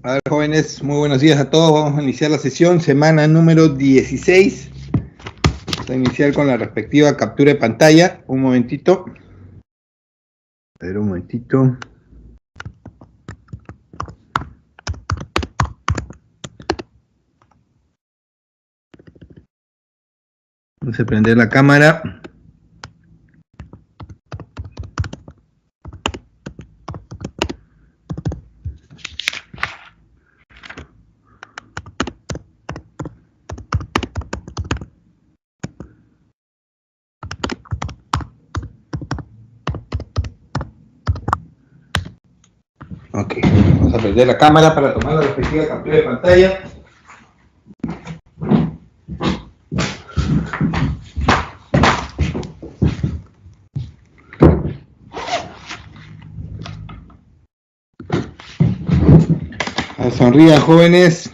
A ver, jóvenes, muy buenos días a todos. Vamos a iniciar la sesión, semana número 16. Vamos a iniciar con la respectiva captura de pantalla. Un momentito. A ver, un momentito. Vamos a prender la cámara. Ok, vamos a prender la cámara para tomar la respectiva captura de pantalla. Sonrían, jóvenes.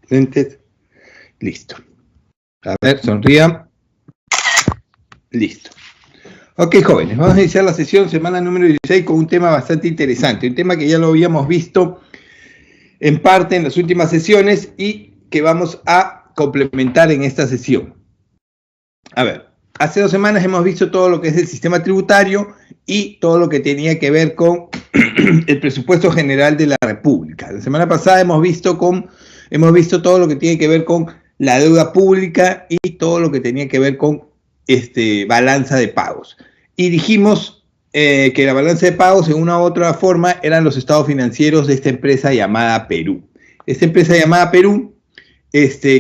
Lentes. Listo. A ver, sonrían. Listo. Ok, jóvenes, vamos a iniciar la sesión, semana número 16, con un tema bastante interesante. Un tema que ya lo habíamos visto en parte en las últimas sesiones y que vamos a complementar en esta sesión. A ver, hace 2 semanas hemos visto todo lo que es el sistema tributario y todo lo que tenía que ver con el presupuesto general de la República. La semana pasada hemos visto todo lo que tiene que ver con la deuda pública y todo lo que tenía que ver con balanza de pagos. Y dijimos que la balanza de pagos, en una u otra forma, eran los estados financieros de esta empresa llamada Perú. Esta empresa llamada Perú,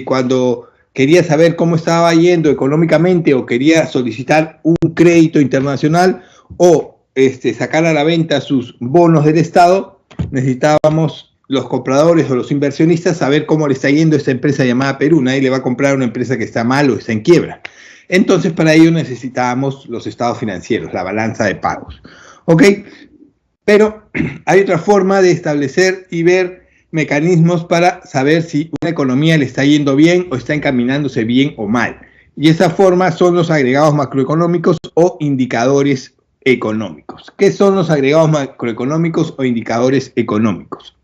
cuando quería saber cómo estaba yendo económicamente o quería solicitar un crédito internacional o sacar a la venta sus bonos del Estado, necesitábamos los compradores o los inversionistas saber cómo le está yendo a esta empresa llamada Perú. Nadie le va a comprar a una empresa que está mal o está en quiebra. Entonces, para ello necesitábamos los estados financieros, la balanza de pagos. ¿Ok? Pero hay otra forma de establecer y ver mecanismos para saber si una economía le está yendo bien o está encaminándose bien o mal. Y esa forma son los agregados macroeconómicos o indicadores económicos. ¿Qué son los agregados macroeconómicos o indicadores económicos?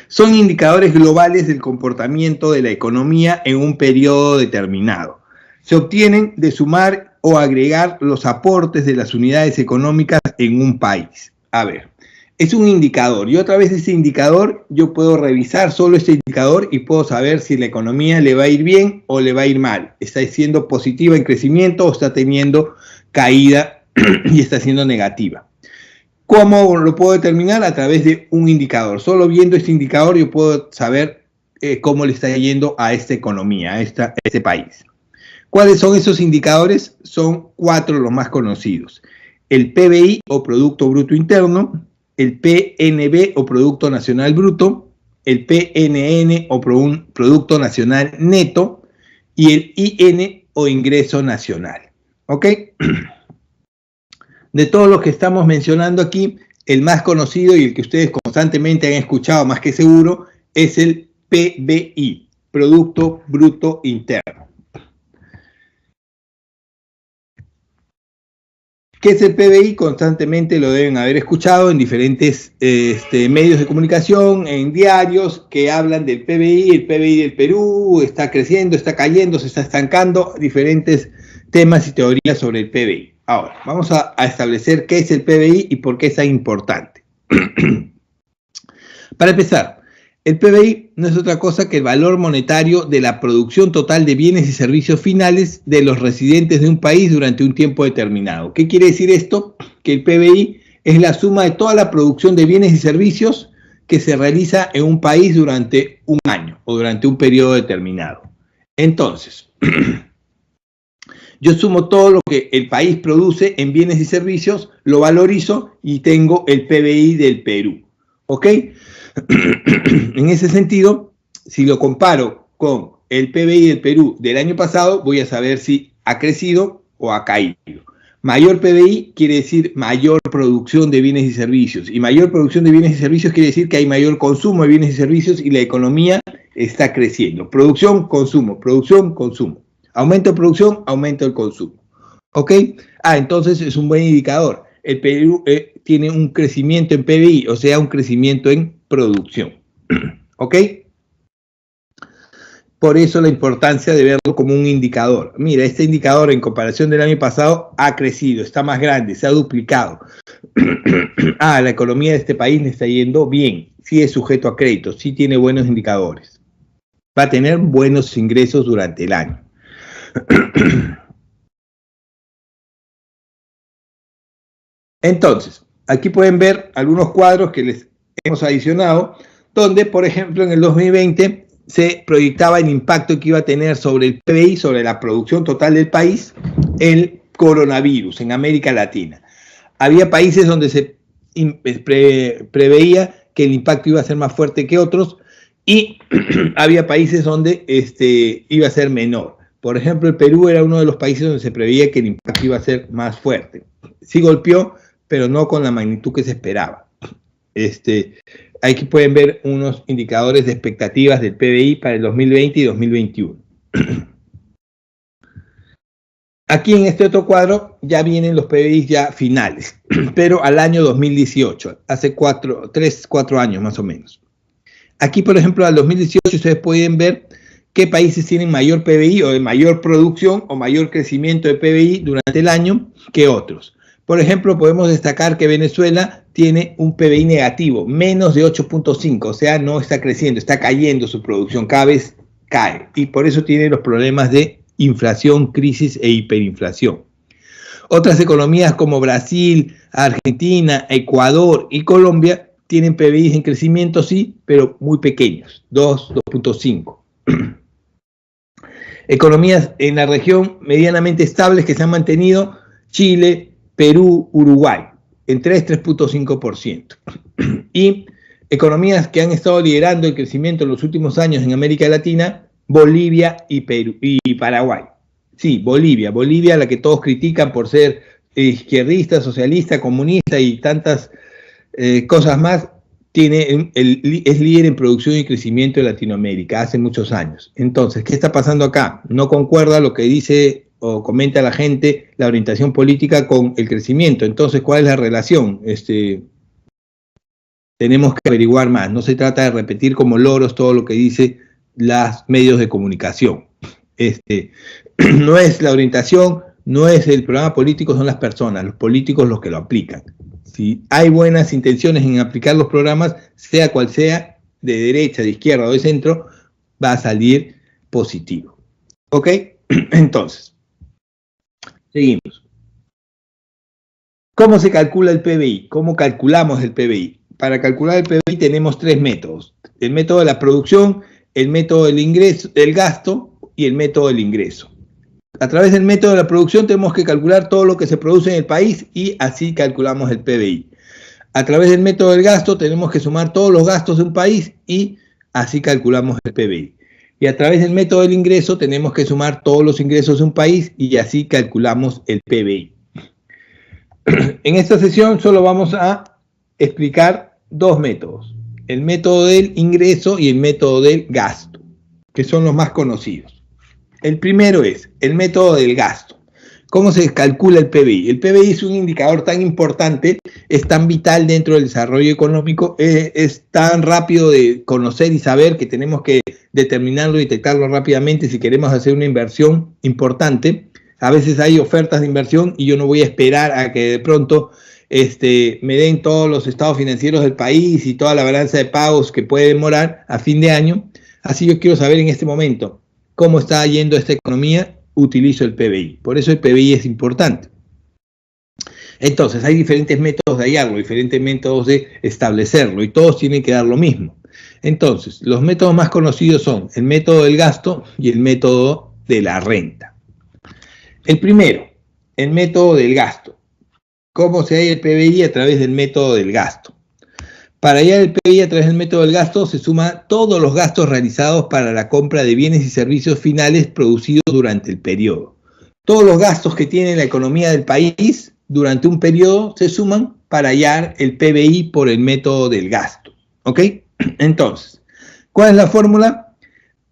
Son indicadores globales del comportamiento de la economía en un periodo determinado. Se obtienen de sumar o agregar los aportes de las unidades económicas en un país. A ver, es un indicador y otra vez ese indicador yo puedo revisar solo este indicador y puedo saber si la economía le va a ir bien o le va a ir mal. Está siendo positiva en crecimiento o está teniendo caída y está siendo negativa. ¿Cómo lo puedo determinar? A través de un indicador. Solo viendo este indicador yo puedo saber cómo le está yendo a esta economía, a este país. ¿Cuáles son esos indicadores? Son 4 los más conocidos. El PBI o Producto Bruto Interno, el PNB o Producto Nacional Bruto, el PNN o Producto Nacional Neto y el IN o Ingreso Nacional. ¿Ok? De todos los que estamos mencionando aquí, el más conocido y el que ustedes constantemente han escuchado más que seguro es el PBI, Producto Bruto Interno. ¿Qué es el PBI? Constantemente lo deben haber escuchado en diferentes medios de comunicación, en diarios que hablan del PBI. El PBI del Perú está creciendo, está cayendo, se está estancando, diferentes temas y teorías sobre el PBI. Ahora, vamos a establecer qué es el PBI y por qué es tan importante. Para empezar, el PBI no es otra cosa que el valor monetario de la producción total de bienes y servicios finales de los residentes de un país durante un tiempo determinado. ¿Qué quiere decir esto? Que el PBI es la suma de toda la producción de bienes y servicios que se realiza en un país durante un año o durante un periodo determinado. Entonces, yo sumo todo lo que el país produce en bienes y servicios, lo valorizo y tengo el PBI del Perú. ¿Ok? En ese sentido, si lo comparo con el PBI del Perú del año pasado, voy a saber si ha crecido o ha caído. Mayor PBI quiere decir mayor producción de bienes y servicios. Y mayor producción de bienes y servicios quiere decir que hay mayor consumo de bienes y servicios y la economía está creciendo. Producción, consumo, producción, consumo. Aumento de producción, aumento del consumo. ¿Ok? Entonces es un buen indicador. el Perú tiene un crecimiento en PBI, o sea, un crecimiento en producción. ¿Ok? Por eso la importancia de verlo como un indicador. Mira, este indicador en comparación del año pasado ha crecido, está más grande, se ha duplicado. La economía de este país le está yendo bien, sí es sujeto a crédito, sí tiene buenos indicadores. Va a tener buenos ingresos durante el año. Entonces, aquí pueden ver algunos cuadros que les hemos adicionado, donde, por ejemplo, en el 2020 se proyectaba el impacto que iba a tener sobre el PBI, sobre la producción total del país, el coronavirus en América Latina. Había países donde se preveía que el impacto iba a ser más fuerte que otros y había países donde iba a ser menor. Por ejemplo, el Perú era uno de los países donde se preveía que el impacto iba a ser más fuerte. Sí golpeó, pero no con la magnitud que se esperaba. Aquí pueden ver unos indicadores de expectativas del PBI para el 2020 y 2021. Aquí en este otro cuadro ya vienen los PBI ya finales, pero al año 2018, hace 4 años más o menos. Aquí, por ejemplo, al 2018 ustedes pueden ver qué países tienen mayor PBI o de mayor producción o mayor crecimiento de PBI durante el año que otros. Por ejemplo, podemos destacar que Venezuela tiene un PBI negativo, menos de 8.5, o sea, no está creciendo, está cayendo su producción, cada vez cae, y por eso tiene los problemas de inflación, crisis e hiperinflación. Otras economías como Brasil, Argentina, Ecuador y Colombia tienen PBI en crecimiento, sí, pero muy pequeños, 2.5. Economías en la región medianamente estables que se han mantenido, Chile, Perú, Uruguay, en 3.5%. Y economías que han estado liderando el crecimiento en los últimos años en América Latina, Bolivia y Perú y Paraguay. Sí, Bolivia, la que todos critican por ser izquierdista, socialista, comunista y tantas cosas más, es líder en producción y crecimiento en Latinoamérica hace muchos años. Entonces, ¿qué está pasando acá? No concuerda lo que dice o comenta la gente, la orientación política con el crecimiento. Entonces, ¿cuál es la relación? Tenemos que averiguar más. No se trata de repetir como loros todo lo que dice los medios de comunicación. No es la orientación, no es el programa político, son las personas, los políticos los que lo aplican. Si hay buenas intenciones en aplicar los programas, sea cual sea, de derecha, de izquierda o de centro, va a salir positivo. ¿Ok? Entonces, seguimos. ¿Cómo se calcula el PBI? ¿Cómo calculamos el PBI? Para calcular el PBI tenemos 3 métodos. El método de la producción, el método del ingreso, del gasto y el método del ingreso. A través del método de la producción tenemos que calcular todo lo que se produce en el país y así calculamos el PBI. A través del método del gasto tenemos que sumar todos los gastos de un país y así calculamos el PBI. Y a través del método del ingreso tenemos que sumar todos los ingresos de un país y así calculamos el PBI. En esta sesión solo vamos a explicar 2 métodos. El método del ingreso y el método del gasto, que son los más conocidos. El primero es el método del gasto. ¿Cómo se calcula el PBI? El PBI es un indicador tan importante, es tan vital dentro del desarrollo económico, es tan rápido de conocer y saber que tenemos que determinarlo y detectarlo rápidamente si queremos hacer una inversión importante. A veces hay ofertas de inversión y yo no voy a esperar a que de pronto me den todos los estados financieros del país y toda la balanza de pagos que puede demorar a fin de año. Así yo quiero saber en este momento cómo está yendo esta economía, utilizo el PBI. Por eso el PBI es importante. Entonces, hay diferentes métodos de hallarlo, diferentes métodos de establecerlo, y todos tienen que dar lo mismo. Entonces, los métodos más conocidos son el método del gasto y el método de la renta. El primero, el método del gasto. ¿Cómo se halla el PBI? A través del método del gasto. Para hallar el PBI a través del método del gasto se suma todos los gastos realizados para la compra de bienes y servicios finales producidos durante el periodo. Todos los gastos que tiene la economía del país durante un periodo se suman para hallar el PBI por el método del gasto. ¿Ok? Entonces, ¿cuál es la fórmula?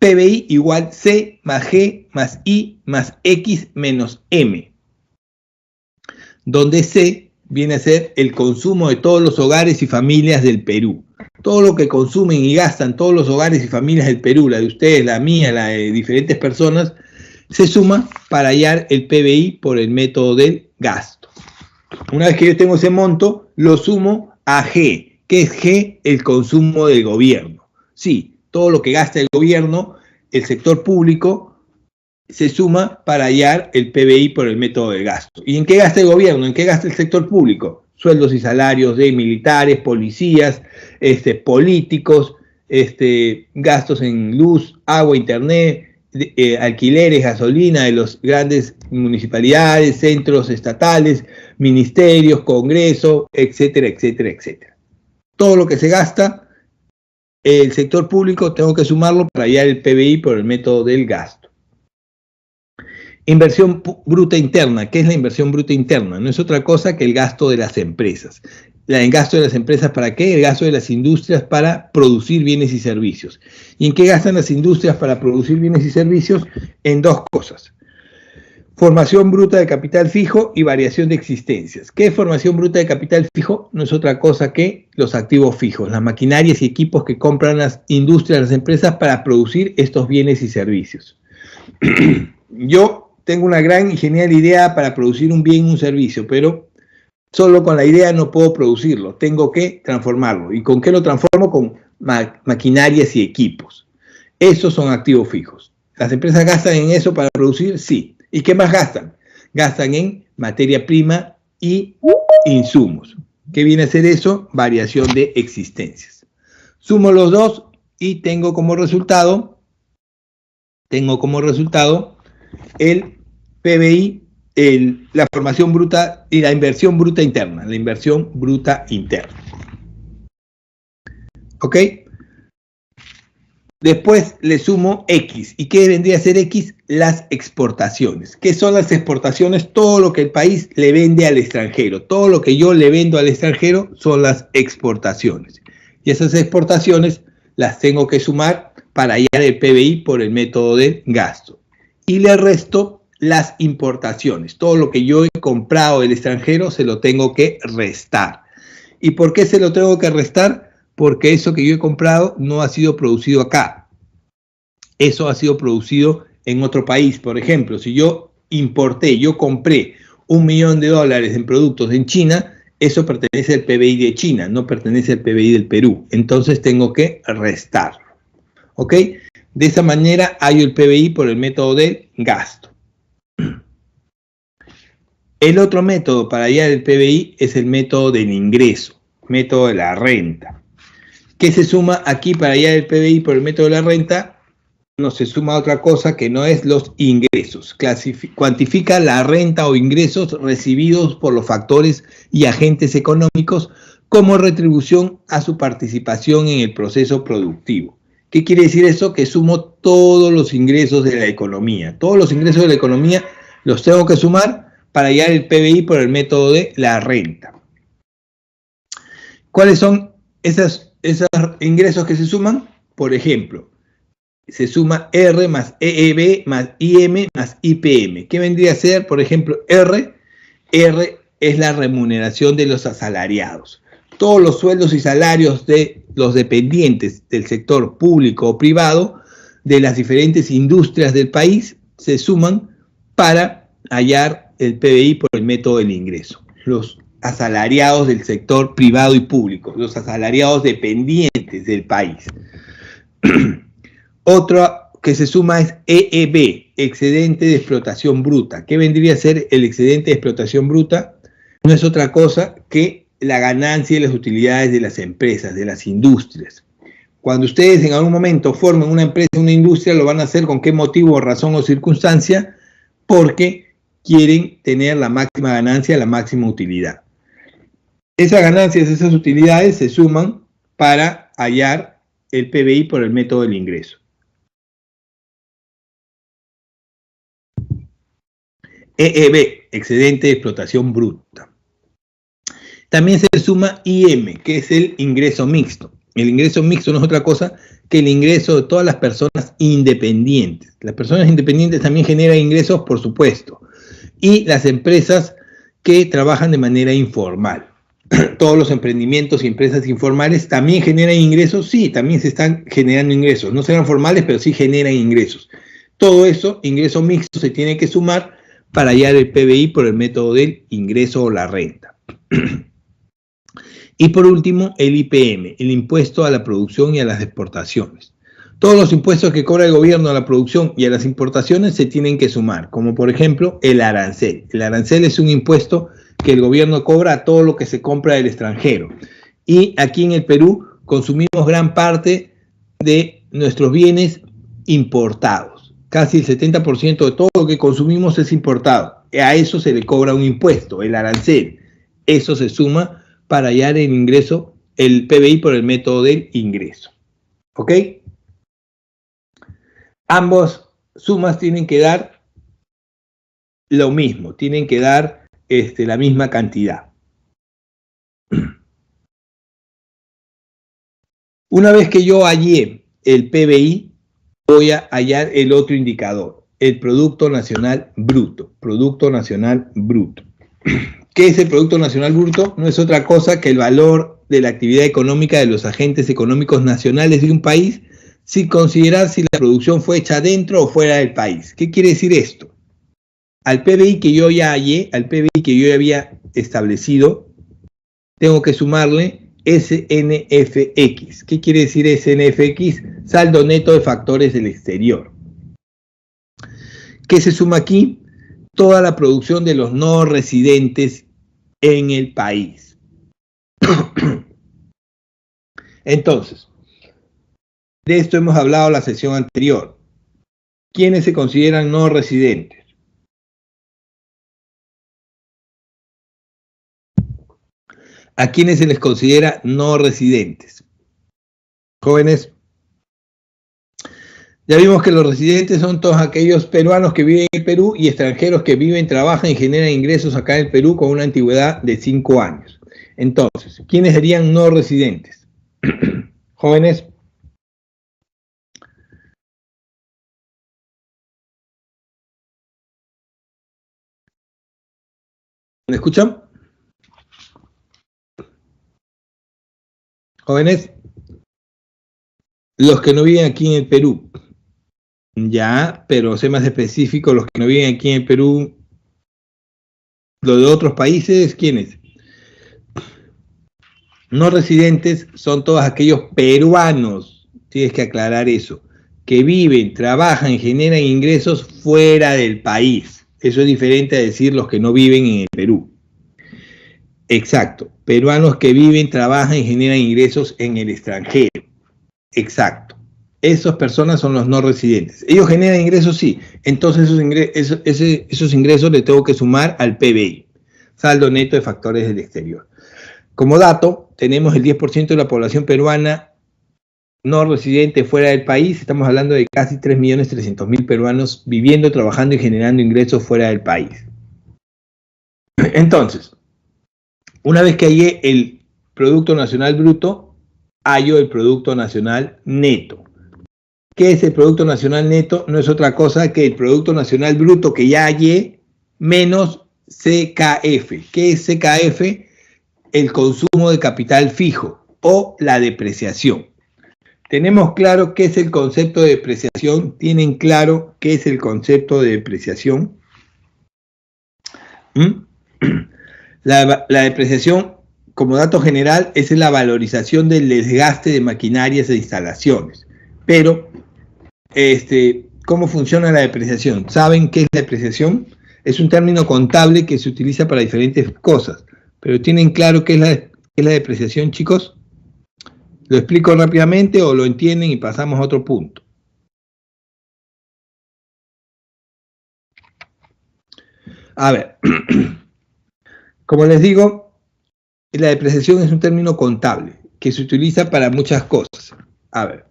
PBI igual C más G más I más X menos M, donde C viene a ser el consumo de todos los hogares y familias del Perú. Todo lo que consumen y gastan todos los hogares y familias del Perú, la de ustedes, la mía, la de diferentes personas, se suma para hallar el PBI por el método del gasto. Una vez que yo tengo ese monto, lo sumo a G. ¿Qué es G? El consumo del gobierno. Sí, todo lo que gasta el gobierno, el sector público, se suma para hallar el PBI por el método del gasto. ¿Y en qué gasta el gobierno? ¿En qué gasta el sector público? Sueldos y salarios de militares, policías, políticos, gastos en luz, agua, internet, alquileres, gasolina de las grandes municipalidades, centros estatales, ministerios, congreso, etcétera, etcétera, etcétera. Todo lo que se gasta, el sector público, tengo que sumarlo para hallar el PBI por el método del gasto. Inversión bruta interna. ¿Qué es la inversión bruta interna? No es otra cosa que el gasto de las empresas. ¿El gasto de las empresas para qué? El gasto de las industrias para producir bienes y servicios. ¿Y en qué gastan las industrias para producir bienes y servicios? En dos cosas. Formación bruta de capital fijo y variación de existencias. ¿Qué es formación bruta de capital fijo? No es otra cosa que los activos fijos, las maquinarias y equipos que compran las industrias, las empresas para producir estos bienes y servicios. Yo tengo una gran y genial idea para producir un bien y un servicio, pero solo con la idea no puedo producirlo, tengo que transformarlo. ¿Y con qué lo transformo? Con maquinarias y equipos. Esos son activos fijos. ¿Las empresas gastan en eso para producir? Sí. ¿Y qué más gastan? Gastan en materia prima y insumos. ¿Qué viene a ser eso? Variación de existencias. Sumo los dos y tengo como resultado el PBI, la formación bruta y la inversión bruta interna. La inversión bruta interna. ¿Ok? Después le sumo X. ¿Y qué vendría a ser X? Las exportaciones. ¿Qué son las exportaciones? Todo lo que el país le vende al extranjero. Todo lo que yo le vendo al extranjero son las exportaciones. Y esas exportaciones las tengo que sumar para hallar el PBI por el método del gasto. Y le resto las importaciones. Todo lo que yo he comprado del extranjero se lo tengo que restar. ¿Y por qué se lo tengo que restar? Porque eso que yo he comprado no ha sido producido acá. Eso ha sido producido en otro país. Por ejemplo, si yo compré $1.000.000 en productos en China, eso pertenece al PBI de China, no pertenece al PBI del Perú. Entonces tengo que restarlo. ¿Ok? De esa manera hallo el PBI por el método del gasto. El otro método para hallar el PBI es el método del ingreso, método de la renta. ¿Qué se suma aquí para hallar el PBI por el método de la renta? No se suma otra cosa que no es los ingresos. Cuantifica la renta o ingresos recibidos por los factores y agentes económicos como retribución a su participación en el proceso productivo. ¿Qué quiere decir eso? Que sumo todos los ingresos de la economía. Todos los ingresos de la economía los tengo que sumar para hallar el PBI por el método de la renta. ¿Cuáles son esos ingresos que se suman? Por ejemplo, se suma R más EEB más IM más IPM. ¿Qué vendría a ser? Por ejemplo, R es la remuneración de los asalariados. Todos los sueldos y salarios de los dependientes del sector público o privado de las diferentes industrias del país se suman para hallar el PBI por el método del ingreso. Los asalariados del sector privado y público, los asalariados dependientes del país. Otro que se suma es EEB, excedente de explotación bruta. ¿Qué vendría a ser el excedente de explotación bruta? No es otra cosa que la ganancia y las utilidades de las empresas, de las industrias. Cuando ustedes en algún momento formen una empresa, una industria, lo van a hacer con qué motivo, razón o circunstancia, porque quieren tener la máxima ganancia, la máxima utilidad. Esas ganancias, esas utilidades se suman para hallar el PBI por el método del ingreso. EEB, excedente de explotación bruta. También se suma IM, que es el ingreso mixto. El ingreso mixto no es otra cosa que el ingreso de todas las personas independientes. Las personas independientes también generan ingresos, por supuesto. Y las empresas que trabajan de manera informal. Todos los emprendimientos y empresas informales también generan ingresos, sí, también se están generando ingresos, no serán formales, pero sí generan ingresos. Todo eso, ingreso mixto, se tiene que sumar para hallar el PBI por el método del ingreso o la renta. Y por último, el IPM, el impuesto a la producción y a las exportaciones. Todos los impuestos que cobra el gobierno a la producción y a las importaciones se tienen que sumar, como por ejemplo el arancel. El arancel es un impuesto que el gobierno cobra a todo lo que se compra del extranjero. Y aquí en el Perú consumimos gran parte de nuestros bienes importados. Casi el 70% de todo lo que consumimos es importado. A eso se le cobra un impuesto, el arancel. Eso se suma para hallar el ingreso, el PBI por el método del ingreso. ¿Ok? Ambos sumas tienen que dar lo mismo, tienen que dar la misma cantidad. Una vez que yo hallé el PBI, voy a hallar el otro indicador, el Producto Nacional Bruto. Producto Nacional Bruto. ¿Qué es el Producto Nacional Bruto? No es otra cosa que el valor de la actividad económica de los agentes económicos nacionales de un país, sin considerar si la producción fue hecha dentro o fuera del país. ¿Qué quiere decir esto? Al PBI que yo ya hallé, al PBI que yo ya había establecido, tengo que sumarle SNFX. ¿Qué quiere decir SNFX? Saldo neto de factores del exterior. ¿Qué se suma aquí? Toda la producción de los no residentes en el país. Entonces, de esto hemos hablado en la sesión anterior. ¿Quiénes se consideran no residentes? ¿A quiénes se les considera no residentes? Jóvenes, ya vimos que los residentes son todos aquellos peruanos que viven en el Perú y extranjeros que viven, trabajan y generan ingresos acá en el Perú con una antigüedad de 5 años. Entonces, ¿quiénes serían no residentes? Jóvenes. ¿Me escuchan? Jóvenes, los que no viven aquí en el Perú. Ya, pero sé más específico, los que no viven aquí en el Perú, los de otros países, ¿quiénes? No residentes son todos aquellos peruanos, tienes que aclarar eso, que viven, trabajan, generan ingresos fuera del país. Eso es diferente a decir los que no viven en el Perú. Exacto, peruanos que viven, trabajan y generan ingresos en el extranjero. Exacto. Esas personas son los no residentes. Ellos generan ingresos, sí. Entonces esos ingresos le tengo que sumar al PBI, saldo neto de factores del exterior. Como dato, tenemos el 10% de la población peruana no residente fuera del país. Estamos hablando de casi 3.300.000 peruanos viviendo, trabajando y generando ingresos fuera del país. Entonces, una vez que hallé el Producto Nacional Bruto, hallo el Producto Nacional Neto. ¿Qué es el Producto Nacional Neto? No es otra cosa que el Producto Nacional Bruto que ya hallé menos CKF. ¿Qué es CKF? El consumo de capital fijo o la depreciación. ¿Tenemos claro qué es el concepto de depreciación? ¿Tienen claro qué es el concepto de depreciación? La depreciación, como dato general, es la valorización del desgaste de maquinarias e instalaciones. Pero, ¿cómo funciona la depreciación? ¿Saben qué es la depreciación? Es un término contable que se utiliza para diferentes cosas. Pero ¿tienen claro qué es la depreciación, chicos? ¿Lo explico rápidamente o lo entienden y pasamos a otro punto? A ver, como les digo, la depreciación es un término contable que se utiliza para muchas cosas. A ver,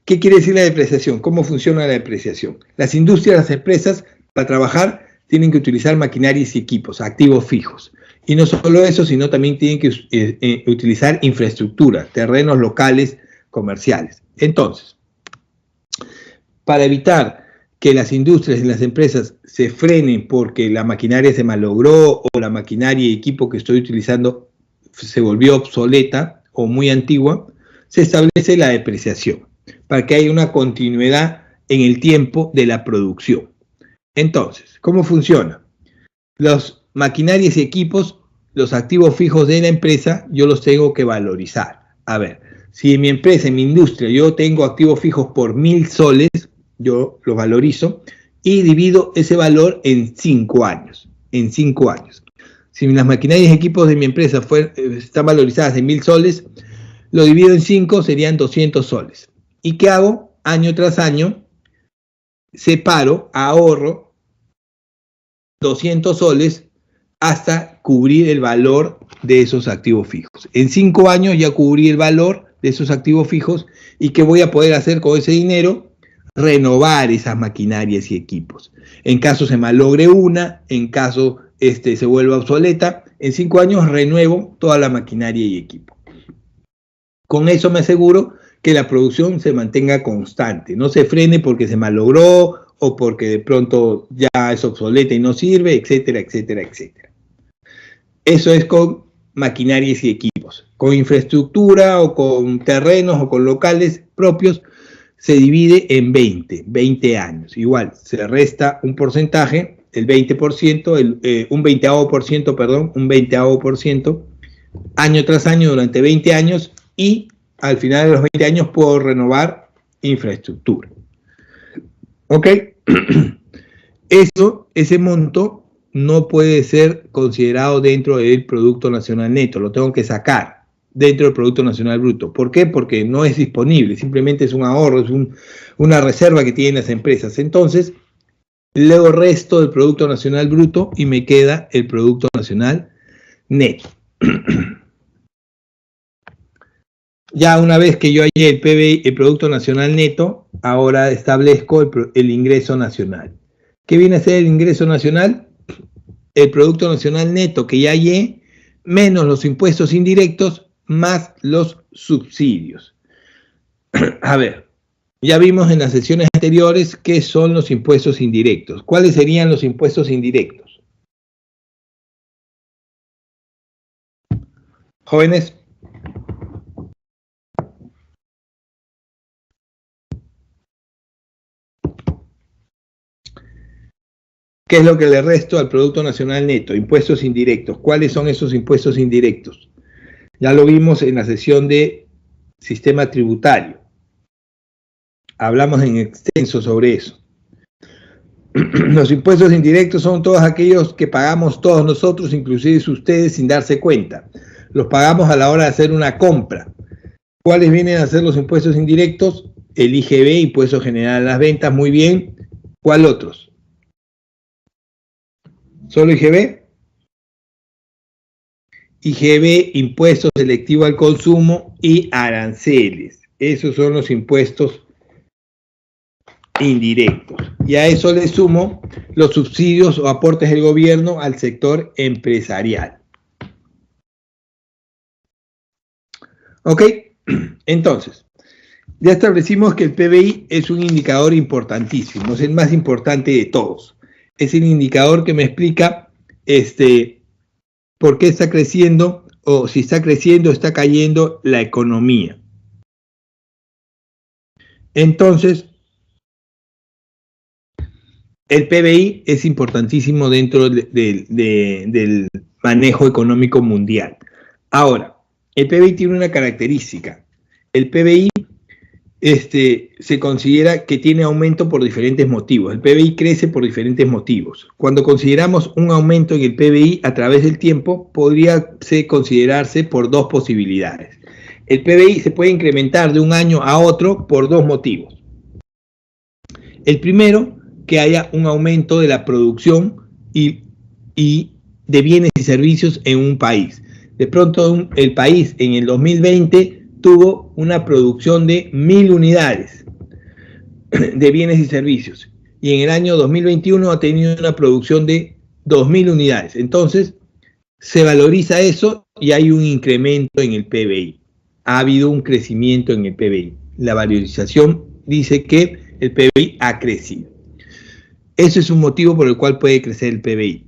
¿qué quiere decir la depreciación? ¿Cómo funciona la depreciación? Las industrias, las empresas, para trabajar, tienen que utilizar maquinarias y equipos, activos fijos. Y no solo eso, sino también tienen que utilizar infraestructura, terrenos locales, comerciales. Entonces, para evitar que las industrias y las empresas se frenen porque la maquinaria se malogró o la maquinaria y equipo que estoy utilizando se volvió obsoleta o muy antigua, se establece la depreciación para que haya una continuidad en el tiempo de la producción. Entonces, ¿cómo funciona? Los maquinarias y equipos, los activos fijos de la empresa, yo los tengo que valorizar. A ver, si en mi empresa, en mi industria, yo tengo activos fijos por 1.000 soles, yo los valorizo y divido ese valor en 5 años. En 5 años. Si las maquinarias y equipos de mi empresa están valorizadas en 1.000 soles, lo divido en 5, serían 200 soles. ¿Y qué hago? Año tras año, separo, ahorro 200 soles hasta cubrir el valor de esos activos fijos. En 5 años ya cubrí el valor de esos activos fijos. ¿Y qué voy a poder hacer con ese dinero? Renovar esas maquinarias y equipos. En caso se malogre una, en caso se vuelva obsoleta, en 5 años renuevo toda la maquinaria y equipo. Con eso me aseguro que la producción se mantenga constante, no se frene porque se malogró o porque de pronto ya es obsoleta y no sirve, etcétera, etcétera, etcétera. Eso es con maquinarias y equipos. Con infraestructura o con terrenos o con locales propios se divide en 20 años. Igual, se resta un porcentaje, el 20%, un 20%, año tras año durante 20 años y al final de los 20 años puedo renovar infraestructura. ¿Ok? Ese monto no puede ser considerado dentro del Producto Nacional Neto, lo tengo que sacar dentro del Producto Nacional Bruto. ¿Por qué? Porque no es disponible, simplemente es un ahorro, es una reserva que tienen las empresas. Entonces, luego resto del Producto Nacional Bruto y me queda el Producto Nacional Neto. Ya una vez que yo hallé el PBI, el Producto Nacional Neto, ahora establezco el ingreso nacional. ¿Qué viene a ser el ingreso nacional? El Producto Nacional Neto que ya hallé, menos los impuestos indirectos, más los subsidios. A ver, ya vimos en las sesiones anteriores qué son los impuestos indirectos. ¿Cuáles serían los impuestos indirectos? Jóvenes. ¿Qué es lo que le resto al Producto Nacional Neto? Impuestos indirectos. ¿Cuáles son esos impuestos indirectos? Ya lo vimos en la sesión de sistema tributario. Hablamos en extenso sobre eso. Los impuestos indirectos son todos aquellos que pagamos todos nosotros, inclusive ustedes, sin darse cuenta. Los pagamos a la hora de hacer una compra. ¿Cuáles vienen a ser los impuestos indirectos? El IGB, Impuesto General a las Ventas, muy bien. ¿Cuál otros? ¿Solo IGB? IGB, Impuesto Selectivo al Consumo y aranceles. Esos son los impuestos indirectos. Y a eso le sumo los subsidios o aportes del gobierno al sector empresarial. ¿Ok? Entonces, ya establecimos que el PBI es un indicador importantísimo, es el más importante de todos. Es el indicador que me explica por qué está creciendo o si está creciendo o está cayendo la economía. Entonces, el PBI es importantísimo dentro del manejo económico mundial. Ahora, el PBI tiene una característica. El PBI se considera que tiene aumento por diferentes motivos. El PBI crece por diferentes motivos. Cuando consideramos un aumento en el PBI a través del tiempo, podría considerarse por dos posibilidades. El PBI se puede incrementar de un año a otro por dos motivos. El primero, que haya un aumento de la producción y de bienes y servicios en un país. De pronto el país en el 2020 tuvo una producción de 1.000 unidades de bienes y servicios y en el año 2021 ha tenido una producción de 2.000 unidades. Entonces se valoriza eso y hay un incremento en el PBI. Ha habido un crecimiento en el PBI. La valorización dice que el PBI ha crecido. Ese es un motivo por el cual puede crecer el PBI.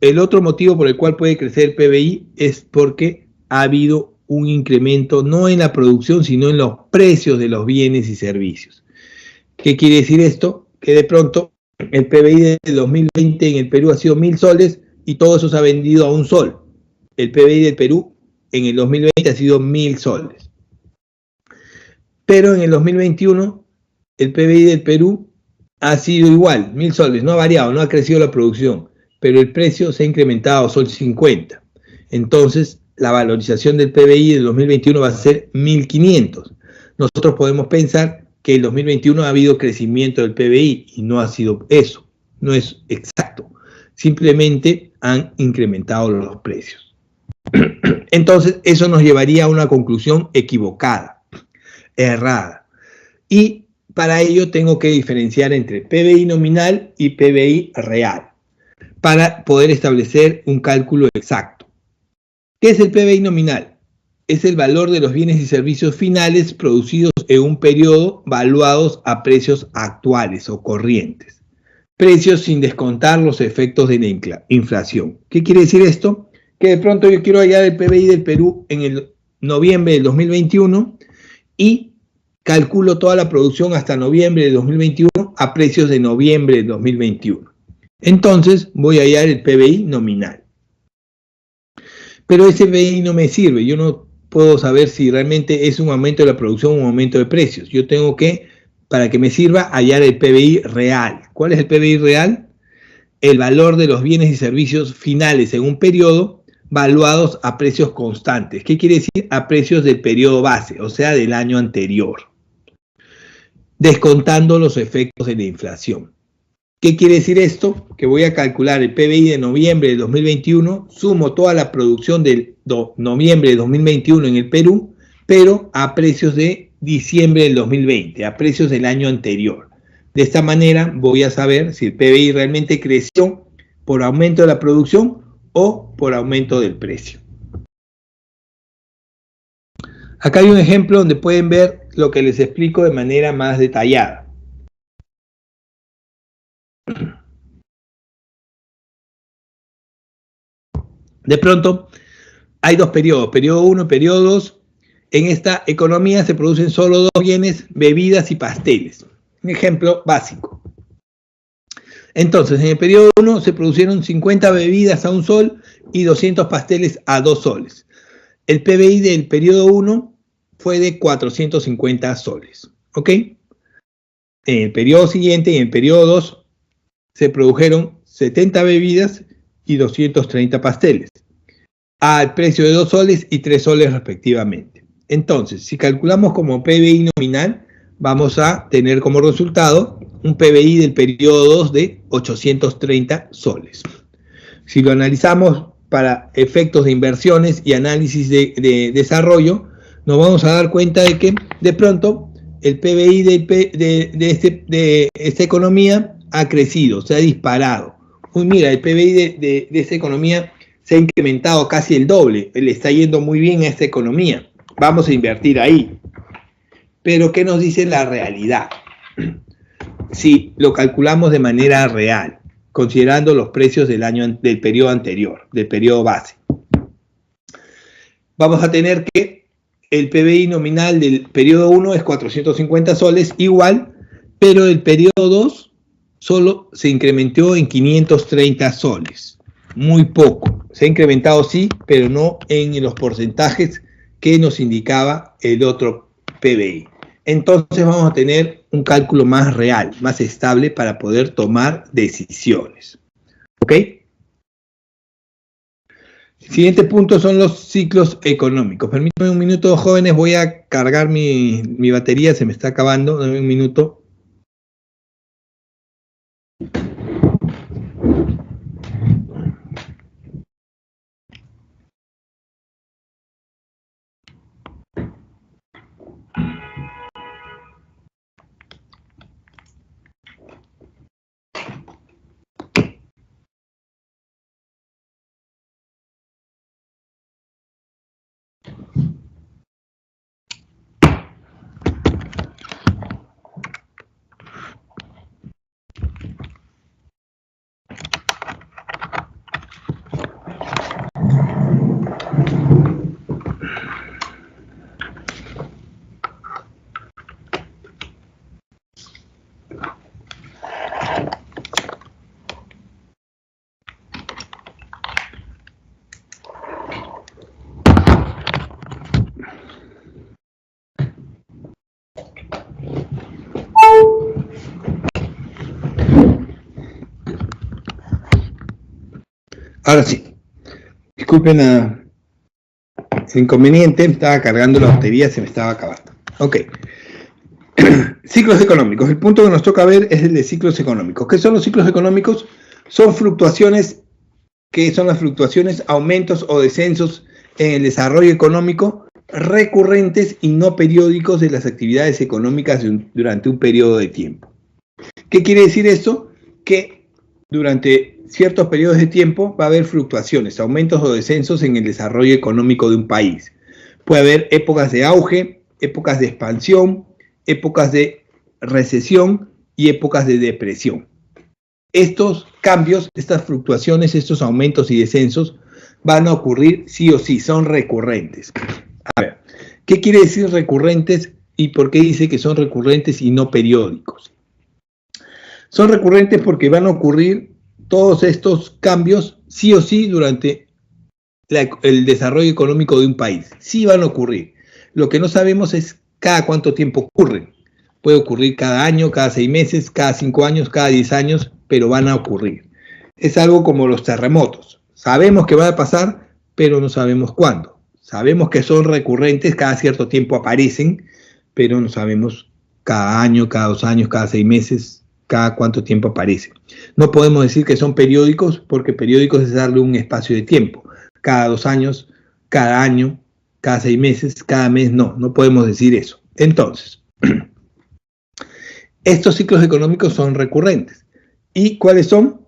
El otro motivo por el cual puede crecer el PBI es porque ha habido un incremento no en la producción, sino en los precios de los bienes y servicios. ¿Qué quiere decir esto? Que de pronto el PBI del 2020 en el Perú ha sido 1.000 soles y todo eso se ha vendido a 1 sol. El PBI del Perú en el 2020 ha sido 1.000 soles. Pero en el 2021 el PBI del Perú ha sido igual, 1.000 soles, no ha variado, no ha crecido la producción, pero el precio se ha incrementado a sol 50. Entonces, la valorización del PBI del 2021 va a ser 1.500. Nosotros podemos pensar que en 2021 ha habido crecimiento del PBI y no ha sido eso, no es exacto. Simplemente han incrementado los precios. Entonces, eso nos llevaría a una conclusión equivocada, errada. Y para ello tengo que diferenciar entre PBI nominal y PBI real, para poder establecer un cálculo exacto. ¿Qué es el PBI nominal? Es el valor de los bienes y servicios finales producidos en un periodo valuados a precios actuales o corrientes. Precios sin descontar los efectos de la inflación. ¿Qué quiere decir esto? Que de pronto yo quiero hallar el PBI del Perú en el noviembre del 2021 y calculo toda la producción hasta noviembre de 2021 a precios de noviembre de 2021. Entonces voy a hallar el PBI nominal. Pero ese PBI no me sirve, yo no puedo saber si realmente es un aumento de la producción o un aumento de precios. Yo tengo que, para que me sirva, hallar el PBI real. ¿Cuál es el PBI real? El valor de los bienes y servicios finales en un periodo valuados a precios constantes. ¿Qué quiere decir? A precios del periodo base, o sea, del año anterior, descontando los efectos de la inflación. ¿Qué quiere decir esto? Que voy a calcular el PBI de noviembre de 2021, sumo toda la producción del noviembre de 2021 en el Perú, pero a precios de diciembre del 2020, a precios del año anterior. De esta manera voy a saber si el PBI realmente creció por aumento de la producción o por aumento del precio. Acá hay un ejemplo donde pueden ver lo que les explico de manera más detallada. De pronto, hay dos periodos, periodo 1 y periodo 2. En esta economía se producen solo dos bienes, bebidas y pasteles. Un ejemplo básico. Entonces, en el periodo 1 se producieron 50 bebidas a 1 sol y 200 pasteles a 2 soles. El PBI del periodo 1 fue de 450 soles. ¿Ok? En el periodo siguiente, en el periodo 2, se produjeron 70 bebidas y 230 pasteles al precio de 2 soles y 3 soles respectivamente. Entonces, si calculamos como PBI nominal, vamos a tener como resultado un PBI del periodo 2 de 830 soles. Si lo analizamos para efectos de inversiones y análisis de desarrollo, nos vamos a dar cuenta de que de pronto el PBI de esta economía ha crecido, se ha disparado. Uy, mira, el PBI de esta economía se ha incrementado casi el doble, le está yendo muy bien a esta economía, vamos a invertir ahí. Pero ¿qué nos dice la realidad? Si lo calculamos de manera real, considerando los precios del periodo anterior, del periodo base, vamos a tener que el PBI nominal del periodo 1 es 450 soles igual, pero el periodo 2 solo se incrementó en 530 soles. Muy poco. Se ha incrementado sí, pero no en los porcentajes que nos indicaba el otro PBI. Entonces vamos a tener un cálculo más real, más estable para poder tomar decisiones. ¿Ok? Siguiente punto son los ciclos económicos. Permítanme un minuto, jóvenes, voy a cargar mi batería, se me está acabando. Dame un minuto. Ahora sí, disculpen el inconveniente, estaba cargando la batería, se me estaba acabando. Ok. Ciclos económicos. El punto que nos toca ver es el de ciclos económicos. ¿Qué son los ciclos económicos? Son fluctuaciones, ¿qué son las fluctuaciones? Aumentos o descensos en el desarrollo económico recurrentes y no periódicos de las actividades económicas durante un periodo de tiempo. ¿Qué quiere decir esto? Que durante ciertos periodos de tiempo va a haber fluctuaciones, aumentos o descensos en el desarrollo económico de un país. Puede haber épocas de auge, épocas de expansión, épocas de recesión y épocas de depresión. Estos cambios, estas fluctuaciones, estos aumentos y descensos van a ocurrir sí o sí, son recurrentes. A ver, ¿qué quiere decir recurrentes y por qué dice que son recurrentes y no periódicos? Son recurrentes porque van a ocurrir todos estos cambios sí o sí durante el desarrollo económico de un país. Sí van a ocurrir. Lo que no sabemos es cada cuánto tiempo ocurren. Puede ocurrir cada año, cada 6 meses, cada 5 años, cada 10 años, pero van a ocurrir. Es algo como los terremotos. Sabemos que va a pasar, pero no sabemos cuándo. Sabemos que son recurrentes, cada cierto tiempo aparecen, pero no sabemos cada año, cada 2 años, cada 6 meses, cada cuánto tiempo aparecen. No podemos decir que son periódicos, porque periódicos es darle un espacio de tiempo. Cada 2 años, cada año, cada 6 meses, cada mes, no podemos decir eso. Entonces, estos ciclos económicos son recurrentes. ¿Y cuáles son?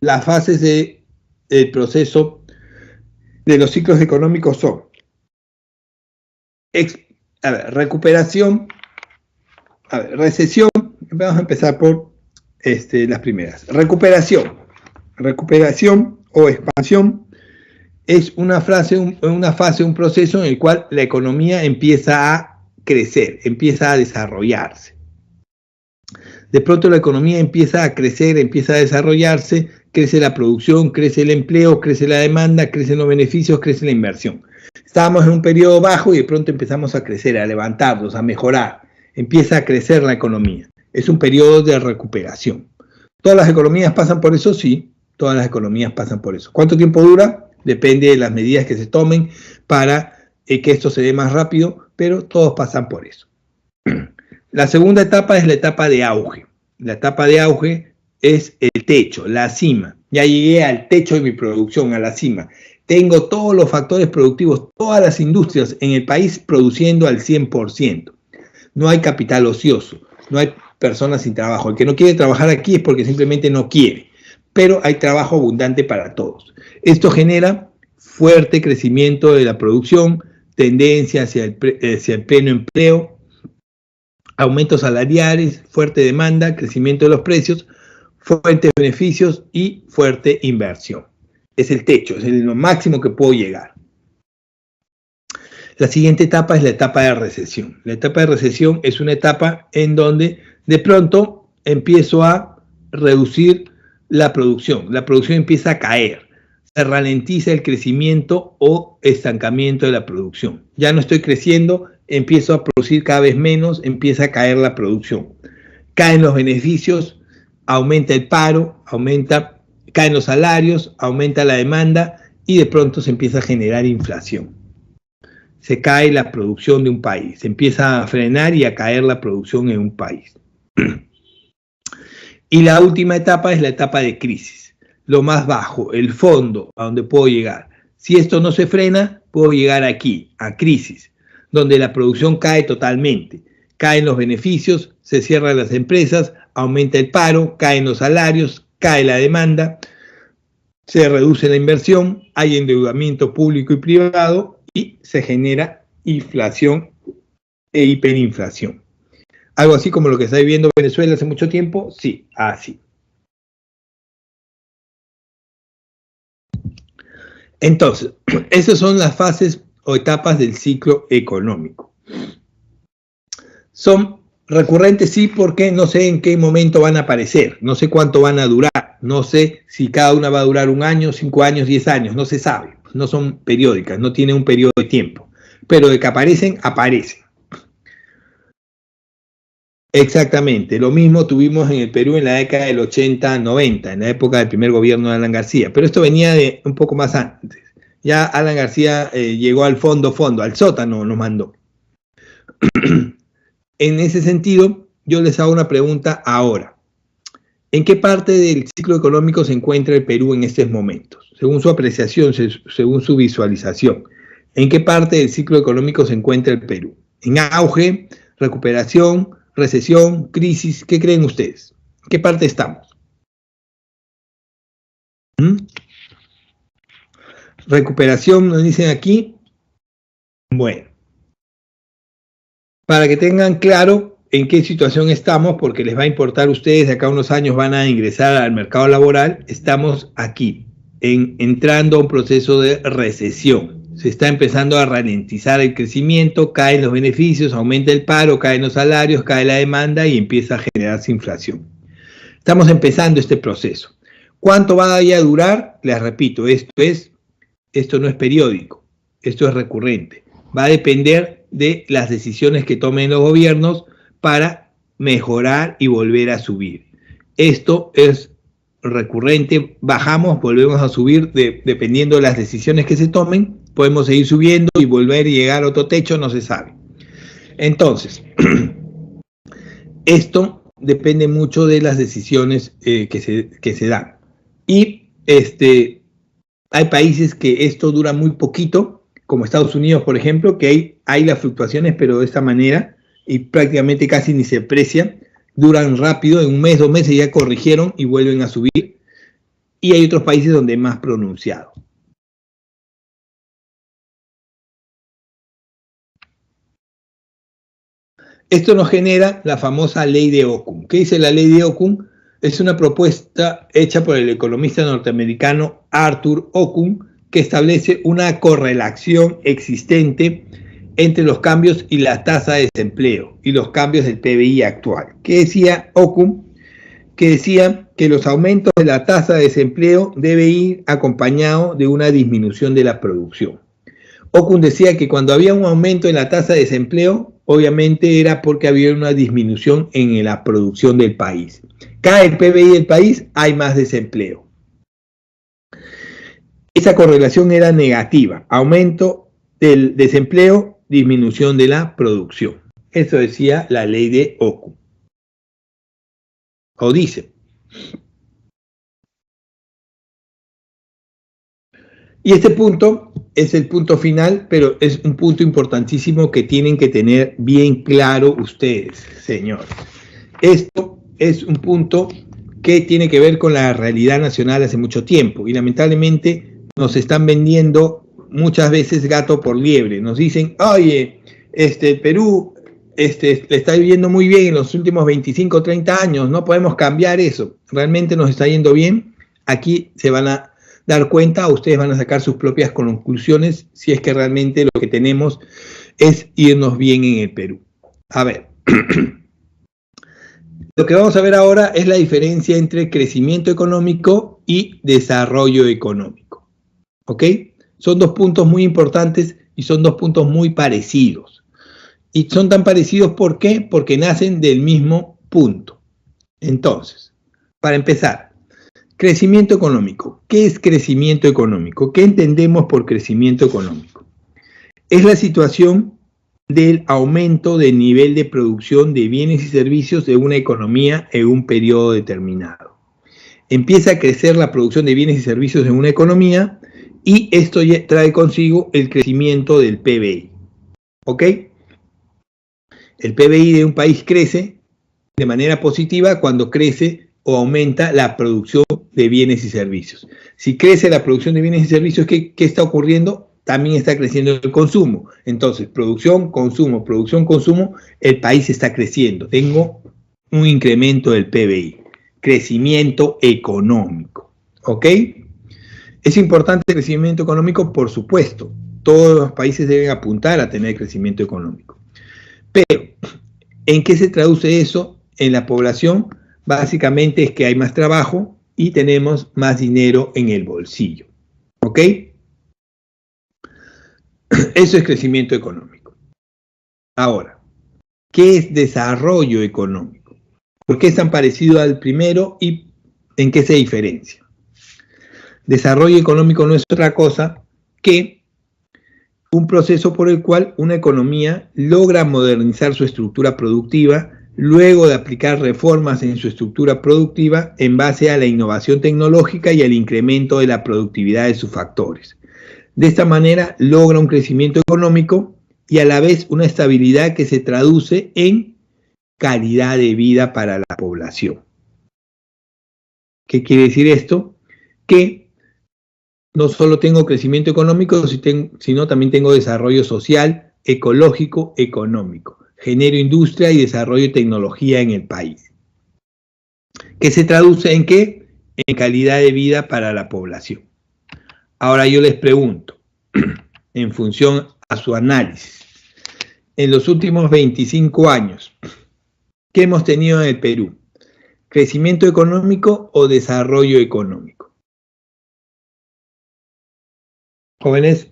Las fases del proceso de los ciclos económicos son recuperación, recesión. Vamos a empezar por las primeras. Recuperación o expansión es una fase, un proceso en el cual la economía empieza a crecer, empieza a desarrollarse. De pronto la economía empieza a crecer, empieza a desarrollarse, crece la producción, crece el empleo, crece la demanda, crecen los beneficios, crece la inversión. Estábamos en un periodo bajo y de pronto empezamos a crecer, a levantarnos, a mejorar. Empieza a crecer la economía. Es un periodo de recuperación. ¿Todas las economías pasan por eso? Sí, todas las economías pasan por eso. ¿Cuánto tiempo dura? Depende de las medidas que se tomen para que esto se dé más rápido, pero todos pasan por eso. La segunda etapa es la etapa de auge. La etapa de auge es el techo, la cima. Ya llegué al techo de mi producción, a la cima. Tengo todos los factores productivos, todas las industrias en el país produciendo al 100%. No hay capital ocioso, no hay personas sin trabajo. El que no quiere trabajar aquí es porque simplemente no quiere, pero hay trabajo abundante para todos. Esto genera fuerte crecimiento de la producción, tendencia hacia el pleno empleo, aumentos salariales, fuerte demanda, crecimiento de los precios, fuertes beneficios y fuerte inversión. Es el techo, es lo máximo que puedo llegar. La siguiente etapa es la etapa de recesión. La etapa de recesión es una etapa en donde de pronto empiezo a reducir la producción. La producción empieza a caer. Se ralentiza el crecimiento o estancamiento de la producción. Ya no estoy creciendo, empiezo a producir cada vez menos, empieza a caer la producción. Caen los beneficios, aumenta el paro, caen los salarios, aumenta la demanda y de pronto se empieza a generar inflación. Se cae la producción de un país, se empieza a frenar y a caer la producción en un país. Y la última etapa es la etapa de crisis. Lo más bajo, el fondo, a donde puedo llegar. Si esto no se frena, puedo llegar aquí, a crisis, donde la producción cae totalmente. Caen los beneficios, se cierran las empresas, aumenta el paro, caen los salarios, cae la demanda, se reduce la inversión, hay endeudamiento público y privado y se genera inflación e hiperinflación. ¿Algo así como lo que está viviendo Venezuela hace mucho tiempo? Sí, así. Entonces, esas son las fases o etapas del ciclo económico. Son recurrentes, sí, porque no sé en qué momento van a aparecer, no sé cuánto van a durar, no sé si cada una va a durar 1 año, 5 años, 10 años, no se sabe, no son periódicas, no tienen un periodo de tiempo, pero de que aparecen, aparecen. Exactamente, lo mismo tuvimos en el Perú en la década del 80-90, en la época del primer gobierno de Alan García, pero esto venía de un poco más antes. Ya Alan García llegó al fondo, al sótano nos mandó. En ese sentido, yo les hago una pregunta ahora. ¿En qué parte del ciclo económico se encuentra el Perú en estos momentos? Según su apreciación, según su visualización. ¿En qué parte del ciclo económico se encuentra el Perú? ¿En auge, recuperación, recesión, crisis? ¿Qué creen ustedes? ¿En qué parte estamos? ¿Recuperación nos dicen aquí? Bueno, para que tengan claro en qué situación estamos, porque les va a importar a ustedes, de acá a unos años van a ingresar al mercado laboral, estamos aquí, entrando a un proceso de recesión. Se está empezando a ralentizar el crecimiento, caen los beneficios, aumenta el paro, caen los salarios, cae la demanda y empieza a generarse inflación. Estamos empezando este proceso. ¿Cuánto va a durar? Les repito, esto no es periódico, esto es recurrente. Va a depender de las decisiones que tomen los gobiernos para mejorar y volver a subir. Esto es recurrente, bajamos, volvemos a subir, dependiendo de las decisiones que se tomen, podemos seguir subiendo y volver a llegar a otro techo, no se sabe. Entonces, esto depende mucho de las decisiones que se dan. Y hay países que esto dura muy poquito, como Estados Unidos, por ejemplo, que hay las fluctuaciones, pero de esta manera, y prácticamente casi ni se aprecia, duran rápido, en un mes, 2 meses ya corrigieron y vuelven a subir, y hay otros países donde es más pronunciado. Esto nos genera la famosa ley de Ockham. ¿Qué dice la ley de Ockham? Es una propuesta hecha por el economista norteamericano Arthur Ockham, que establece una correlación existente entre los cambios y la tasa de desempleo y los cambios del PBI actual. ¿Qué decía Ockham? Que decía que los aumentos de la tasa de desempleo debe ir acompañado de una disminución de la producción. Ockham decía que cuando había un aumento en la tasa de desempleo, obviamente era porque había una disminución en la producción del país. Cae el PBI del país, hay más desempleo. Esa correlación era negativa, aumento del desempleo, disminución de la producción. Eso decía la ley de Ockham. O dice. Y este punto es el punto final, pero es un punto importantísimo que tienen que tener bien claro ustedes, señores. Esto es un punto que tiene que ver con la realidad nacional hace mucho tiempo y lamentablemente nos están vendiendo muchas veces gato por liebre. Nos dicen, oye, Perú le está viviendo muy bien en los últimos 25 o 30 años, no podemos cambiar eso. ¿Realmente nos está yendo bien? Aquí se van a dar cuenta, ustedes van a sacar sus propias conclusiones si es que realmente lo que tenemos es irnos bien en el Perú. A ver, lo que vamos a ver ahora es la diferencia entre crecimiento económico y desarrollo económico. ¿Ok? Son dos puntos muy importantes y son dos puntos muy parecidos. Y son tan parecidos, ¿por qué? Porque nacen del mismo punto. Entonces, para empezar, crecimiento económico. ¿Qué es crecimiento económico? ¿Qué entendemos por crecimiento económico? Es la situación del aumento del nivel de producción de bienes y servicios de una economía en un periodo determinado. Empieza a crecer la producción de bienes y servicios en una economía y esto trae consigo el crecimiento del PBI. ¿Ok? El PBI de un país crece de manera positiva cuando crece o aumenta la producción de bienes y servicios. Si crece la producción de bienes y servicios, ¿qué está ocurriendo? También está creciendo el consumo. Entonces, producción, consumo, el país está creciendo. Tengo un incremento del PBI. Crecimiento económico. ¿Ok? ¿Es importante el crecimiento económico? Por supuesto. Todos los países deben apuntar a tener crecimiento económico. Pero, ¿en qué se traduce eso en la población? Básicamente es que hay más trabajo y tenemos más dinero en el bolsillo. ¿Ok? Eso es crecimiento económico. Ahora, ¿Qué es desarrollo económico? ¿Por qué es tan parecido al primero y en qué se diferencia? Desarrollo económico no es otra cosa que un proceso por el cual una economía logra modernizar su estructura productiva luego de aplicar reformas en su estructura productiva en base a la innovación tecnológica y al incremento de la productividad de sus factores. De esta manera logra un crecimiento económico y a la vez una estabilidad que se traduce en calidad de vida para la población. ¿Qué quiere decir esto? Que no solo tengo crecimiento económico, sino también tengo desarrollo social, ecológico, económico. Genero industria y desarrollo de tecnología en el país. ¿Qué se traduce en qué? En calidad de vida para la población. Ahora yo les pregunto, en función a su análisis, en los últimos 25 años, ¿qué hemos tenido en el Perú? ¿Crecimiento económico o desarrollo económico? Jóvenes.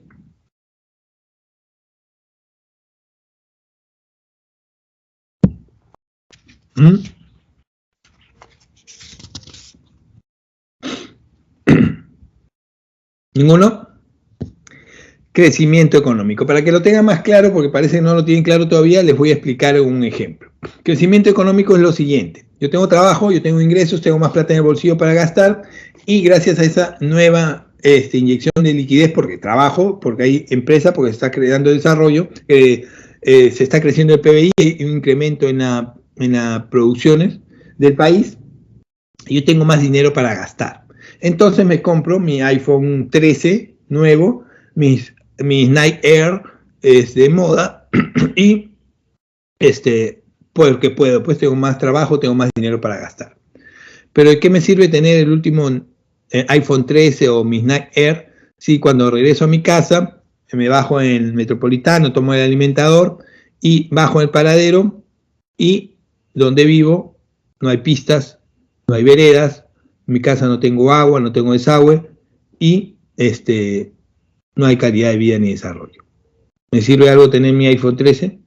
¿Ninguno? Crecimiento económico. Para que lo tengan más claro, porque parece que no lo tienen claro todavía, les voy a explicar un ejemplo. Crecimiento económico es lo siguiente. Yo tengo trabajo, yo tengo ingresos, tengo más plata en el bolsillo para gastar y gracias a esa nueva inyección de liquidez, porque trabajo, porque hay empresa, porque se está creando desarrollo, se está creciendo el PBI, hay un incremento en las producciones del país, y yo tengo más dinero para gastar. Entonces me compro mi iPhone 13 nuevo, mis Nike Air de moda, y porque puedo, pues tengo más trabajo, tengo más dinero para gastar. Pero ¿de qué me sirve tener el último iPhone 13 o mis Nike Air si cuando regreso a mi casa me bajo en el Metropolitano, tomo el alimentador y bajo en el paradero y donde vivo no hay pistas, no hay veredas, en mi casa no tengo agua, no tengo desagüe y no hay calidad de vida ni desarrollo? ¿Me sirve algo tener mi iPhone 13,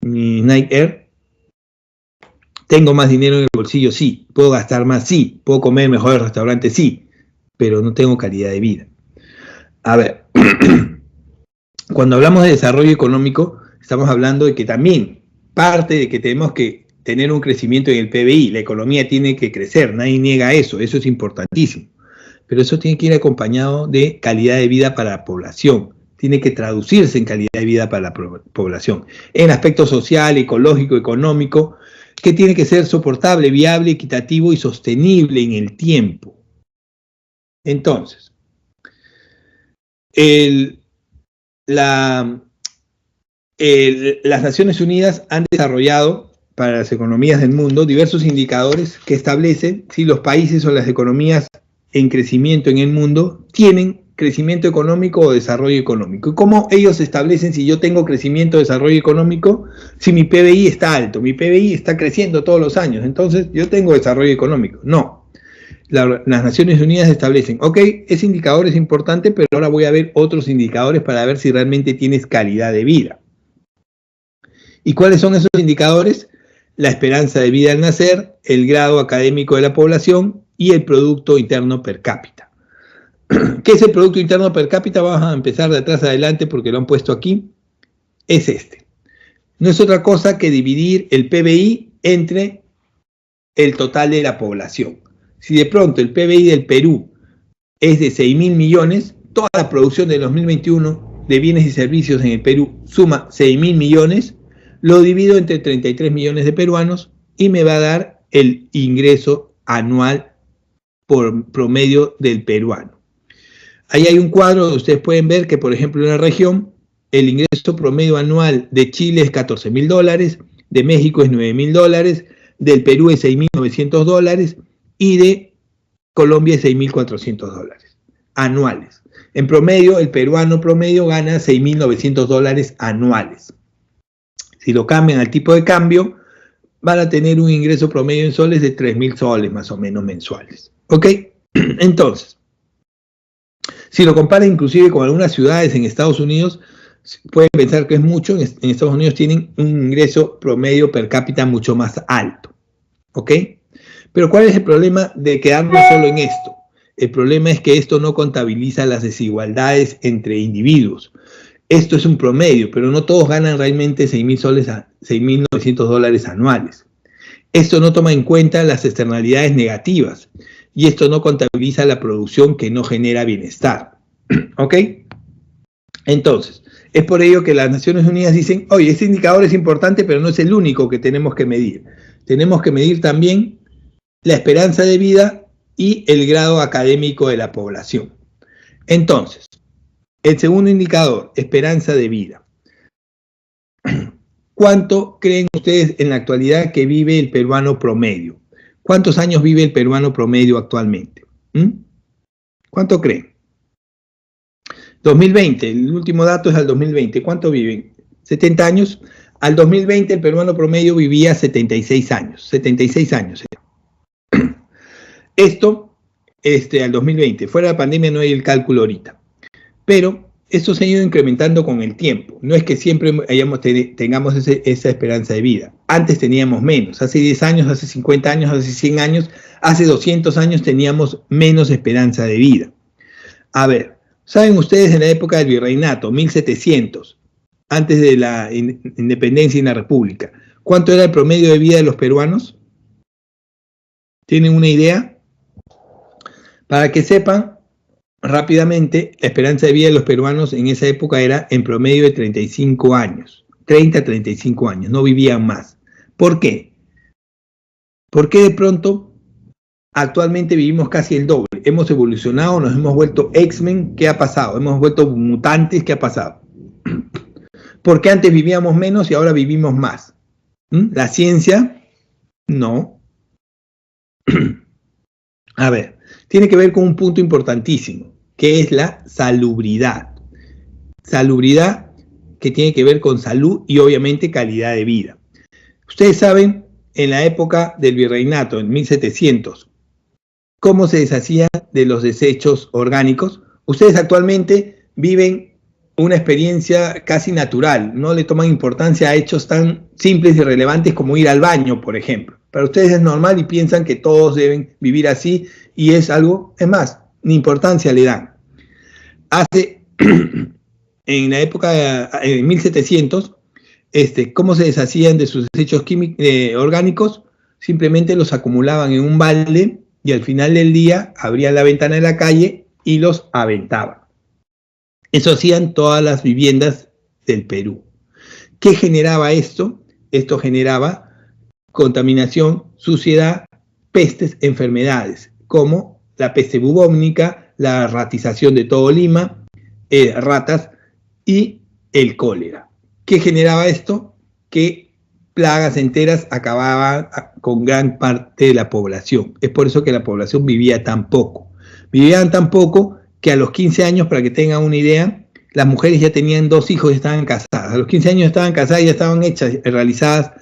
mi Nike Air? ¿Tengo más dinero en el bolsillo? Sí. ¿Puedo gastar más? Sí. ¿Puedo comer mejor en el restaurante? Sí. Pero no tengo calidad de vida. A ver, cuando hablamos de desarrollo económico, estamos hablando de que también parte de que tenemos que tener un crecimiento en el PBI, la economía tiene que crecer, nadie niega eso es importantísimo. Pero eso tiene que ir acompañado de calidad de vida para la población, tiene que traducirse en calidad de vida para la población, en aspecto social, ecológico, económico, que tiene que ser soportable, viable, equitativo y sostenible en el tiempo. Entonces, las Naciones Unidas han desarrollado para las economías del mundo diversos indicadores que establecen si los países o las economías en crecimiento en el mundo tienen crecimiento económico o desarrollo económico. ¿Y cómo ellos establecen si yo tengo crecimiento o desarrollo económico? Si mi PBI está alto, mi PBI está creciendo todos los años, entonces yo tengo desarrollo económico. No. Las Naciones Unidas establecen, ok, ese indicador es importante, pero ahora voy a ver otros indicadores para ver si realmente tienes calidad de vida. ¿Y cuáles son esos indicadores? La esperanza de vida al nacer, el grado académico de la población y el Producto Interno Per Cápita. ¿Qué es el Producto Interno Per Cápita? Vamos a empezar de atrás adelante porque lo han puesto aquí. Es este. No es otra cosa que dividir el PBI entre el total de la población. Si de pronto el PBI del Perú es de 6.000 millones, toda la producción del 2021 de bienes y servicios en el Perú suma 6.000 millones, lo divido entre 33 millones de peruanos y me va a dar el ingreso anual por promedio del peruano. Ahí hay un cuadro donde ustedes pueden ver que, por ejemplo, en la región, el ingreso promedio anual de Chile es $14.000, de México es $9.000, del Perú es $6.900 y de Colombia es $6.400 anuales. En promedio, el peruano promedio gana $6.900 anuales. Si lo cambian al tipo de cambio, van a tener un ingreso promedio en soles de 3.000 soles más o menos mensuales. ¿Ok? Entonces, si lo comparan inclusive con algunas ciudades en Estados Unidos, pueden pensar que es mucho, en Estados Unidos tienen un ingreso promedio per cápita mucho más alto. ¿Ok? Pero ¿cuál es el problema de quedarnos solo en esto? El problema es que esto no contabiliza las desigualdades entre individuos. Esto es un promedio, pero no todos ganan realmente 6.900 dólares anuales. Esto no toma en cuenta las externalidades negativas y esto no contabiliza la producción que no genera bienestar. ¿Ok? Entonces, es por ello que las Naciones Unidas dicen, oye, este indicador es importante, pero no es el único que tenemos que medir. Tenemos que medir también la esperanza de vida y el grado académico de la población. Entonces, el segundo indicador, esperanza de vida. ¿Cuánto creen ustedes en la actualidad que vive el peruano promedio? ¿Cuántos años vive el peruano promedio actualmente? ¿Cuánto creen? 2020, el último dato es al 2020. ¿Cuánto viven? 70 años. Al 2020 el peruano promedio vivía 76 años. 76 años. Esto, al 2020. Fuera de la pandemia no hay el cálculo ahorita. Pero esto se ha ido incrementando con el tiempo. No es que siempre tengamos esa esperanza de vida. Antes teníamos menos. Hace 10 años, hace 50 años, hace 100 años, hace 200 años teníamos menos esperanza de vida. A ver, ¿saben ustedes en la época del virreinato, 1700, antes de la independencia y la república, cuánto era el promedio de vida de los peruanos? ¿Tienen una idea? Para que sepan, rápidamente, la esperanza de vida de los peruanos en esa época era en promedio de 35 años, 30 a 35 años, no vivían más. ¿Por qué? ¿Por qué de pronto actualmente vivimos casi el doble? Hemos evolucionado, nos hemos vuelto X-Men, ¿qué ha pasado? Hemos vuelto mutantes, ¿qué ha pasado? Porque antes vivíamos menos y ahora vivimos más. ¿La ciencia? No. A ver, tiene que ver con un punto importantísimo, que es la salubridad. Salubridad que tiene que ver con salud y obviamente calidad de vida. Ustedes saben, en la época del virreinato, en 1700, ¿cómo se deshacían de los desechos orgánicos? Ustedes actualmente viven una experiencia casi natural, no le toman importancia a hechos tan simples y relevantes como ir al baño, por ejemplo. Para ustedes es normal y piensan que todos deben vivir así y es algo, es más, ni importancia le dan. En la época, en 1700, ¿cómo se deshacían de sus desechos orgánicos? Simplemente los acumulaban en un balde y al final del día abrían la ventana de la calle y los aventaban. Eso hacían todas las viviendas del Perú. ¿Qué generaba esto? Esto generaba contaminación, suciedad, pestes, enfermedades, como la peste bubónica, la ratización de todo Lima, ratas y el cólera. ¿Qué generaba esto? Que plagas enteras acababan con gran parte de la población. Es por eso que la población vivía tan poco. Vivían tan poco que a los 15 años, para que tengan una idea, las mujeres ya tenían 2 hijos y estaban casadas. A los 15 años estaban casadas y ya estaban hechas, realizadas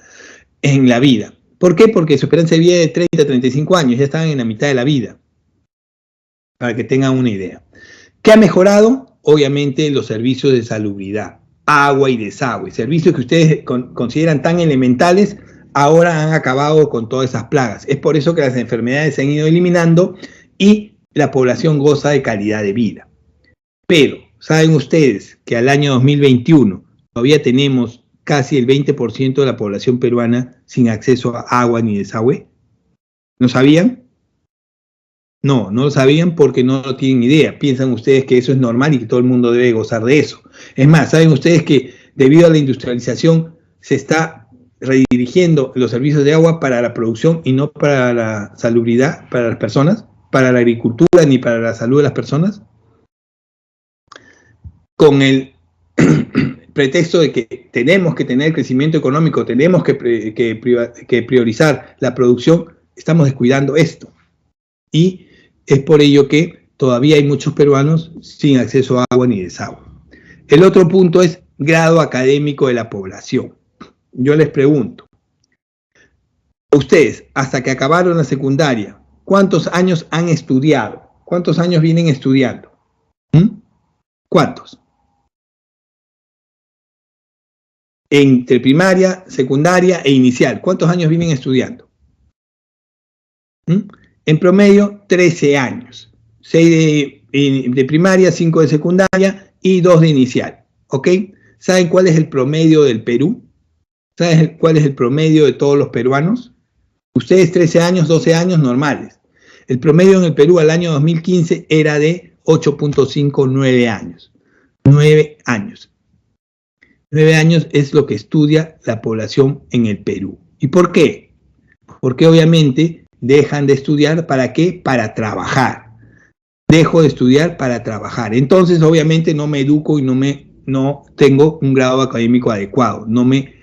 en la vida. ¿Por qué? Porque su esperanza de vida es de 30 a 35 años, ya estaban en la mitad de la vida. Para que tengan una idea. ¿Qué ha mejorado? Obviamente los servicios de salubridad, agua y desagüe, servicios que ustedes consideran tan elementales, ahora han acabado con todas esas plagas. Es por eso que las enfermedades se han ido eliminando y la población goza de calidad de vida. Pero, ¿saben ustedes que al año 2021 todavía tenemos casi el 20% de la población peruana sin acceso a agua ni desagüe? ¿No sabían? No, no lo sabían porque no lo tienen idea. Piensan ustedes que eso es normal y que todo el mundo debe gozar de eso. Es más, ¿saben ustedes que debido a la industrialización se está redirigiendo los servicios de agua para la producción y no para la salubridad, para las personas, para la agricultura ni para la salud de las personas? Con el pretexto de que tenemos que tener crecimiento económico, tenemos que priorizar la producción, estamos descuidando esto. Y es por ello que todavía hay muchos peruanos sin acceso a agua ni desagüe. El otro punto es grado académico de la población. Yo les pregunto, ustedes, hasta que acabaron la secundaria, ¿cuántos años han estudiado? ¿Cuántos años vienen estudiando? ¿Cuántos? entre primaria, secundaria e inicial. ¿Cuántos años vienen estudiando? En promedio, 13 años. 6 de primaria, 5 de secundaria y 2 de inicial. ¿Ok? ¿Saben cuál es el promedio del Perú? ¿Saben cuál es el promedio de todos los peruanos? Ustedes 13 años, 12 años normales. El promedio en el Perú al año 2015 era de 8.59 años. 9 años. 9 años es lo que estudia la población en el Perú. ¿Y por qué? Porque obviamente dejan de estudiar, ¿para qué? Para trabajar. Dejo de estudiar para trabajar. Entonces, obviamente, no me educo y no tengo un grado académico adecuado. No me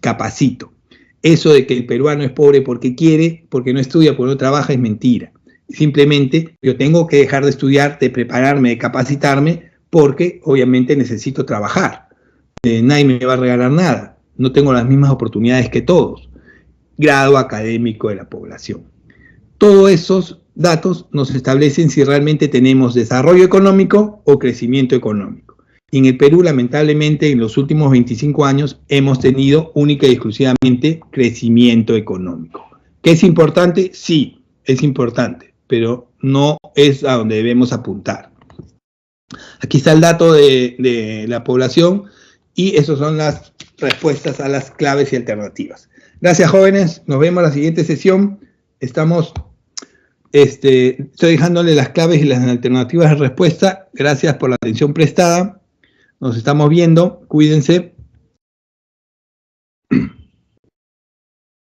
capacito. Eso de que el peruano es pobre porque quiere, porque no estudia, porque no trabaja, es mentira. Simplemente yo tengo que dejar de estudiar, de prepararme, de capacitarme, porque obviamente necesito trabajar. Nadie me va a regalar nada. No tengo las mismas oportunidades que todos. Grado académico de la población. Todos esos datos nos establecen si realmente tenemos desarrollo económico o crecimiento económico. Y en el Perú, lamentablemente, en los últimos 25 años hemos tenido única y exclusivamente crecimiento económico. ¿Qué es importante? Sí, es importante, pero no es a donde debemos apuntar. Aquí está el dato de la población y esas son las respuestas a las claves y alternativas. Gracias, jóvenes. Nos vemos en la siguiente sesión. Estoy dejándole las claves y las alternativas de respuesta. Gracias por la atención prestada. Nos estamos viendo. Cuídense.